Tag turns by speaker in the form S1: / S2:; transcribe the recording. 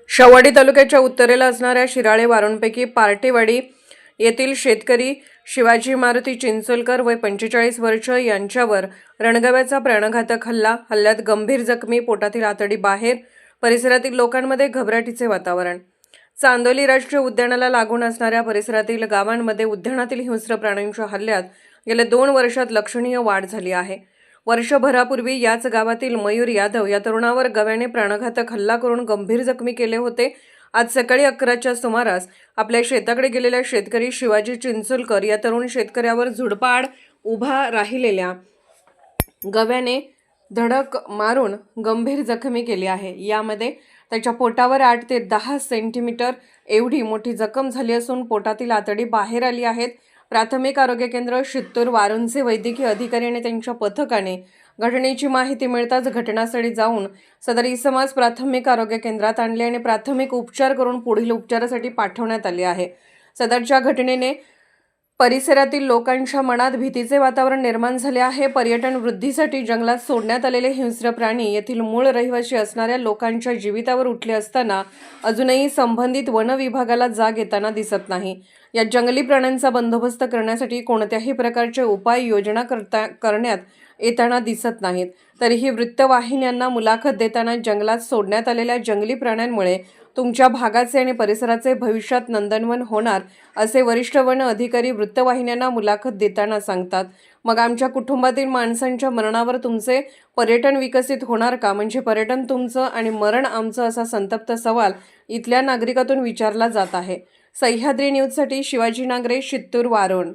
S1: शेवडी तालुक्याच्या उत्तरेला असणाऱ्या शिराळे वारूंपैकी पार्टेवाडी येथील शेतकरी शिवाजी मारुती चिंचोलकर वय 45 वर्ष यांच्यावर रणगाव्याचा प्राणघातक हल्ल्यात गंभीर जखमी, पोटातील आतडी बाहेर, परिसरातील लोकांमध्ये घबराटीचे वातावरण। चांदोली राष्ट्रीय उद्यानाला लागून असणाऱ्या परिसरातील गावांमध्ये उद्यानातील हिंस्र प्राण्यांच्या हल्ल्यात गेल्या 2 वर्षात लक्षणीय वाढ झाली आहे। वर्षभरापूर्वी याच गावातील मयूर यादव या तरुणावर गव्याने प्राणघातक हल्ला करून गंभीर जखमी केले होते। आज सकाळी 11च्या सुमारास आपल्या शेताकडे गेलेल्या शेतकरी शिवाजी चिंचोलकर या तरुण शेतकऱ्यावर झुडपाआड उभा राहिलेल्या गव्याने धडक मारून गंभीर जखमी केली आहे। यामध्ये त्याच्या पोटावर 8 ते 10 सेंटीमीटर एवढी मोठी जखम झाली असून पोटातील आतडी बाहेर आली आहेत। प्राथमिक आरोग्य केंद्र शित्तूर वारूंचे वैद्यकीय अधिकारी आणि त्यांच्या पथकाने घटनेची माहिती मिळताच घटनास्थळी जाऊन सदर इसमास प्राथमिक आरोग्य केंद्रात आणले आणि प्राथमिक उपचार करून पुढील उपचारासाठी पाठवण्यात आले आहे। सदरच्या घटनेने परिसरातील लोकांच्या मनात भीतीचे वातावरण निर्माण झाले आहे। पर्यटन वृद्धीसाठी जंगलात सोडण्यात आलेले हिंस्र प्राणी येथील मूळ रहिवासी असणाऱ्या लोकांच्या जीवितावर उठले असताना अजूनही संबंधित वन विभागाला जाग येताना दिसत नाही। या जंगली प्राण्यांचा बंदोबस्त करण्यासाठी कोणत्याही प्रकारचे उपाय योजना करण्यात येताना दिसत नाहीत। तरीही वृत्तवाहिन्यांना मुलाखत देताना जंगलात सोडण्यात आलेल्या जंगली प्राण्यांमुळे तुमच्या भागाचे आणि परिसराचे भविष्यात नंदनवन होणार असे वरिष्ठ वन अधिकारी वृत्तवाहिन्यांना मुलाखत देताना सांगतात। मग आमच्या कुटुंबातील माणसांच्या मरणावर तुमचे पर्यटन विकसित होणार का? म्हणजे पर्यटन तुमचं आणि मरण आमचं, असा संतप्त सवाल इथल्या नागरिकातून विचारला जात आहे। सह्याद्री न्यूजसाठी शिवाजी नागरे, शित्तूर वारूण।